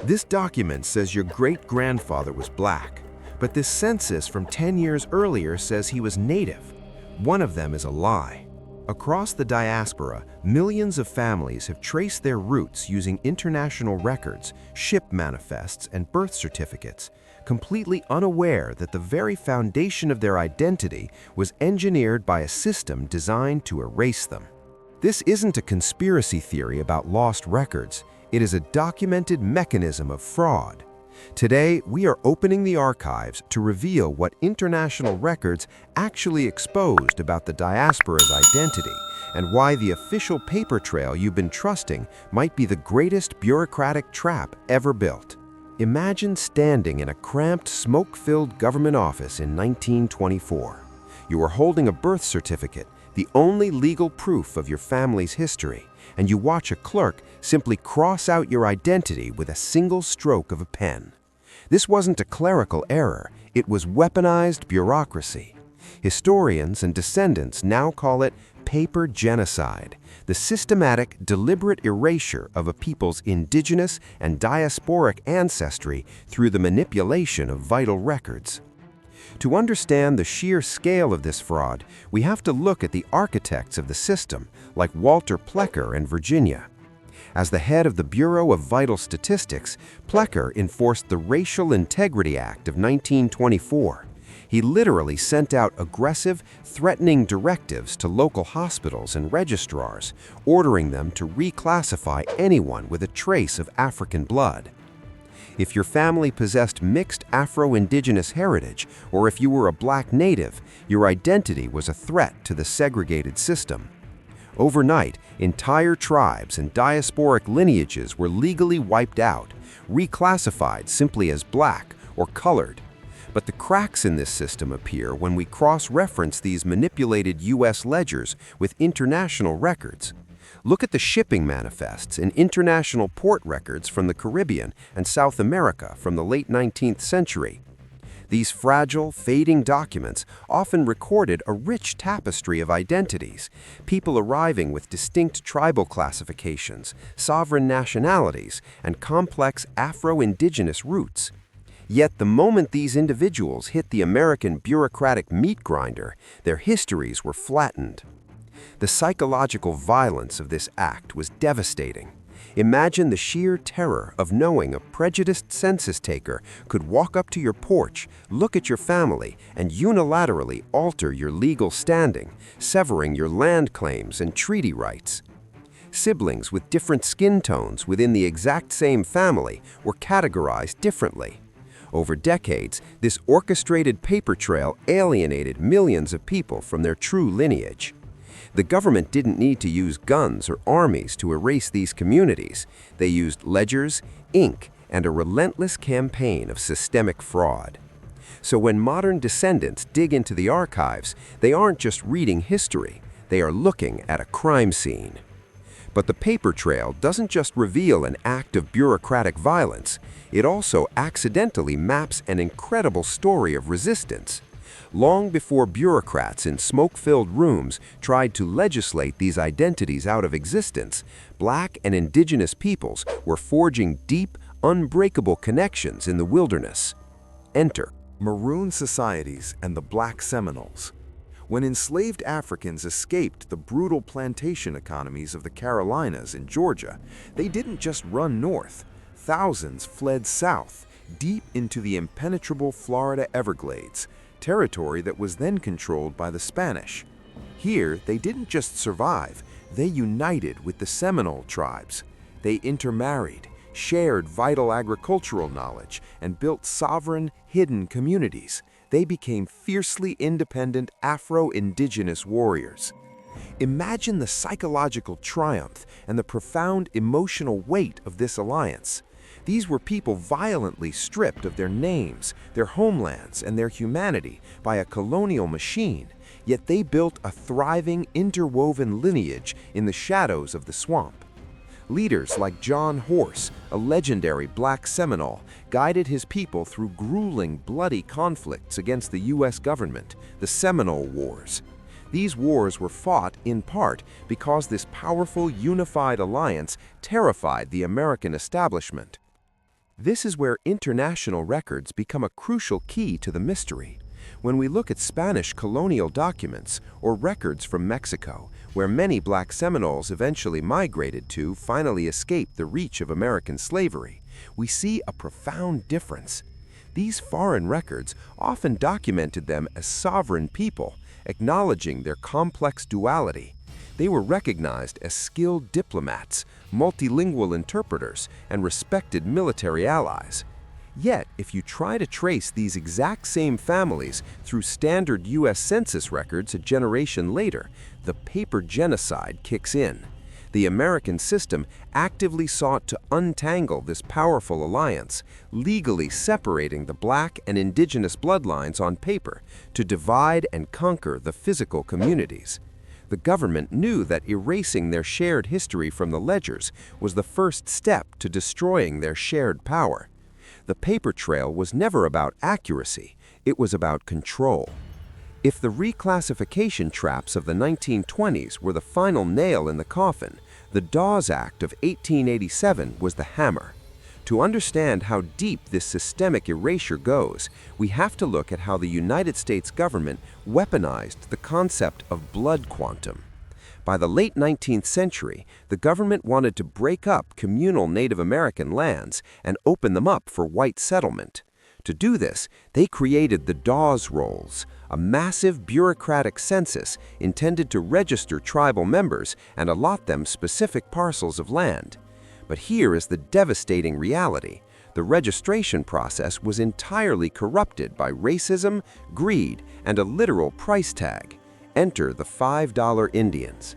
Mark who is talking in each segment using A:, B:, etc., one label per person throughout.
A: This document says your great-grandfather was black, but this census from 10 years earlier says he was native. One of them is a lie. Across the diaspora, millions of families have traced their roots using international records, ship manifests, and birth certificates, completely unaware that the very foundation of their identity was engineered by a system designed to erase them. This isn't a conspiracy theory about lost records. It is a documented mechanism of fraud. Today, we are opening the archives to reveal what international records actually exposed about the diaspora's identity and why the official paper trail you've been trusting might be the greatest bureaucratic trap ever built. Imagine standing in a cramped, smoke-filled government office in 1924. You are holding a birth certificate, the only legal proof of your family's history, and you watch a clerk simply cross out your identity with a single stroke of a pen. This wasn't a clerical error, it was weaponized bureaucracy. Historians and descendants now call it paper genocide, the systematic, deliberate erasure of a people's indigenous and diasporic ancestry through the manipulation of vital records. To understand the sheer scale of this fraud, we have to look at the architects of the system, like Walter Plecker in Virginia. As the head of the Bureau of Vital Statistics, Plecker enforced the Racial Integrity Act of 1924. He literally sent out aggressive, threatening directives to local hospitals and registrars, ordering them to reclassify anyone with a trace of African blood. If your family possessed mixed Afro-Indigenous heritage, or if you were a black native, your identity was a threat to the segregated system. Overnight, entire tribes and diasporic lineages were legally wiped out, reclassified simply as black or colored. But the cracks in this system appear when we cross-reference these manipulated U.S. ledgers with international records. Look at the shipping manifests and international port records from the Caribbean and South America from the late 19th century. These fragile, fading documents often recorded a rich tapestry of identities, people arriving with distinct tribal classifications, sovereign nationalities, and complex Afro-Indigenous roots. Yet the moment these individuals hit the American bureaucratic meat grinder, their histories were flattened. The psychological violence of this act was devastating. Imagine the sheer terror of knowing a prejudiced census taker could walk up to your porch, look at your family, and unilaterally alter your legal standing, severing your land claims and treaty rights. Siblings with different skin tones within the exact same family were categorized differently. Over decades, this orchestrated paper trail alienated millions of people from their true lineage. The government didn't need to use guns or armies to erase these communities. They used ledgers, ink, and a relentless campaign of systemic fraud. So when modern descendants dig into the archives, they aren't just reading history, they are looking at a crime scene. But the paper trail doesn't just reveal an act of bureaucratic violence, it also accidentally maps an incredible story of resistance. Long before bureaucrats in smoke-filled rooms tried to legislate these identities out of existence, black and indigenous peoples were forging deep, unbreakable connections in the wilderness. Enter
B: Maroon societies and the Black Seminoles. When enslaved Africans escaped the brutal plantation economies of the Carolinas and Georgia, they didn't just run north. Thousands fled south, deep into the impenetrable Florida Everglades, territory that was then controlled by the Spanish. Here, they didn't just survive, they united with the Seminole tribes. They intermarried, shared vital agricultural knowledge, and built sovereign, hidden communities. They became fiercely independent Afro-Indigenous warriors. Imagine the psychological triumph and the profound emotional weight of this alliance. These were people violently stripped of their names, their homelands, and their humanity by a colonial machine, yet they built a thriving, interwoven lineage in the shadows of the swamp. Leaders like John Horse, a legendary black Seminole, guided his people through grueling, bloody conflicts against the U.S. government, the Seminole Wars. These wars were fought, in part, because this powerful, unified alliance terrified the American establishment.
A: This is where international records become a crucial key to the mystery. When we look at Spanish colonial documents or records from Mexico, where many black Seminoles eventually migrated to finally escape the reach of American slavery, we see a profound difference. These foreign records often documented them as sovereign people, acknowledging their complex duality. They were recognized as skilled diplomats, multilingual interpreters, and respected military allies. Yet, if you try to trace these exact same families through standard U.S. Census records a generation later, the paper genocide kicks in. The American system actively sought to untangle this powerful alliance, legally separating the black and indigenous bloodlines on paper to divide and conquer the physical communities. The government knew that erasing their shared history from the ledgers was the first step to destroying their shared power. The paper trail was never about accuracy, it was about control. If the reclassification traps of the 1920s were the final nail in the coffin, the Dawes Act of 1887 was the hammer. To understand how deep this systemic erasure goes, we have to look at how the United States government weaponized the concept of blood quantum. By the late 19th century, the government wanted to break up communal Native American lands and open them up for white settlement. To do this, they created the Dawes Rolls, a massive bureaucratic census intended to register tribal members and allot them specific parcels of land. But here is the devastating reality. The registration process was entirely corrupted by racism, greed, and a literal price tag. Enter the $5 Indians.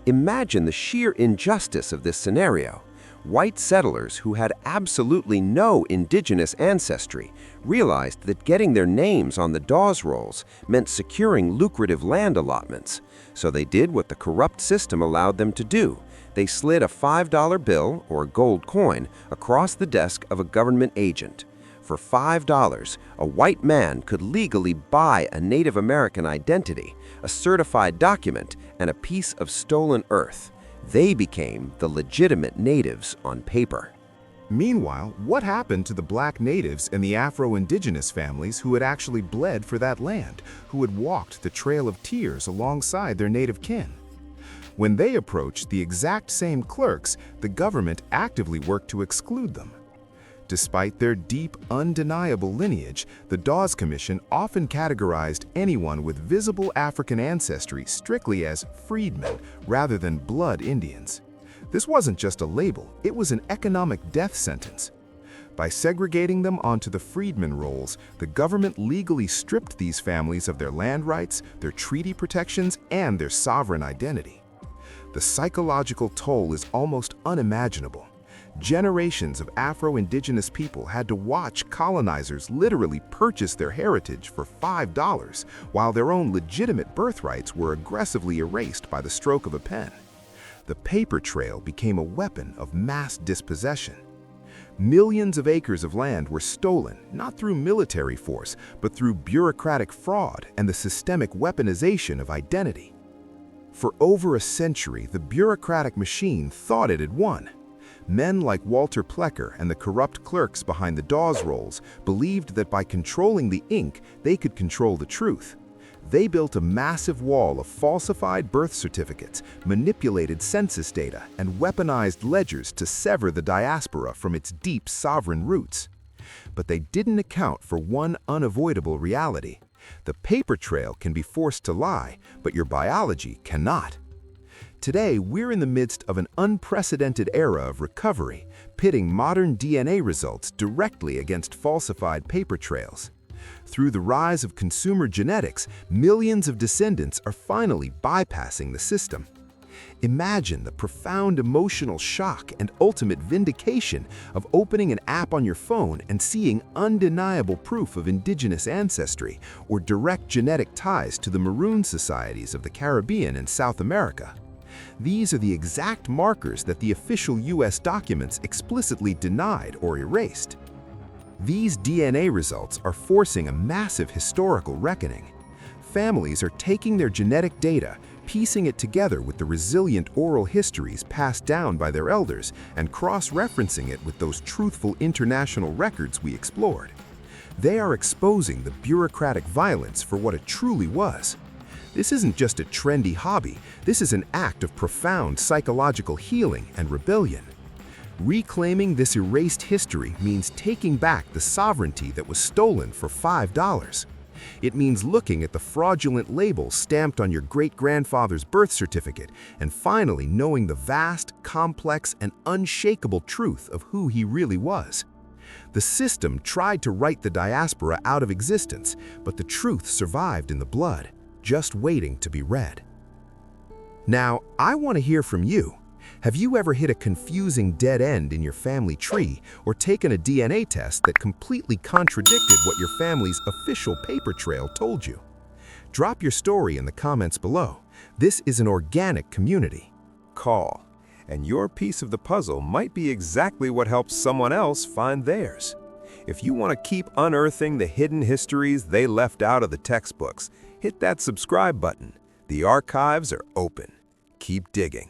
A: Imagine the sheer injustice of this scenario. White settlers who had absolutely no indigenous ancestry realized that getting their names on the Dawes Rolls meant securing lucrative land allotments. So they did what the corrupt system allowed them to do. They slid a $5 bill or a gold coin across the desk of a government agent. For $5, a white man could legally buy a Native American identity, a certified document, and a piece of stolen earth. They became the legitimate natives on paper.
C: Meanwhile, what happened to the black natives and the Afro-Indigenous families who had actually bled for that land, who had walked the Trail of Tears alongside their native kin? When they approached the exact same clerks, the government actively worked to exclude them. Despite their deep, undeniable lineage, the Dawes Commission often categorized anyone with visible African ancestry strictly as freedmen rather than blood Indians. This wasn't just a label, it was an economic death sentence. By segregating them onto the freedmen rolls, the government legally stripped these families of their land rights, their treaty protections, and their sovereign identity. The psychological toll is almost unimaginable. Generations of Afro-Indigenous people had to watch colonizers literally purchase their heritage for $5, while their own legitimate birthrights were aggressively erased by the stroke of a pen. The paper trail became a weapon of mass dispossession. Millions of acres of land were stolen, not through military force, but through bureaucratic fraud and the systemic weaponization of identity. For over a century, the bureaucratic machine thought it had won. Men like Walter Plecker and the corrupt clerks behind the Dawes Rolls believed that by controlling the ink, they could control the truth. They built a massive wall of falsified birth certificates, manipulated census data, and weaponized ledgers to sever the diaspora from its deep sovereign roots. But they didn't account for one unavoidable reality. The paper trail can be forced to lie, but your biology cannot. Today, we're in the midst of an unprecedented era of recovery, pitting modern DNA results directly against falsified paper trails. Through the rise of consumer genetics, millions of descendants are finally bypassing the system. Imagine the profound emotional shock and ultimate vindication of opening an app on your phone and seeing undeniable proof of indigenous ancestry or direct genetic ties to the maroon societies of the Caribbean and South America. These are the exact markers that the official U.S. documents explicitly denied or erased. These DNA results are forcing a massive historical reckoning. Families are taking their genetic data, piecing it together with the resilient oral histories passed down by their elders and cross-referencing it with those truthful international records we explored. They are exposing the bureaucratic violence for what it truly was. This isn't just a trendy hobby, this is an act of profound psychological healing and rebellion. Reclaiming this erased history means taking back the sovereignty that was stolen for $5. It means looking at the fraudulent label stamped on your great-grandfather's birth certificate and finally knowing the vast, complex, and unshakable truth of who he really was. The system tried to write the diaspora out of existence, but the truth survived in the blood, just waiting to be read. Now, I want to hear from you. Have you ever hit a confusing dead end in your family tree or taken a DNA test that completely contradicted what your family's official paper trail told you? Drop your story in the comments below. This is an organic community.
B: Call, and your piece of the puzzle might be exactly what helps someone else find theirs. If you want to keep unearthing the hidden histories they left out of the textbooks, hit that subscribe button. The archives are open. Keep digging.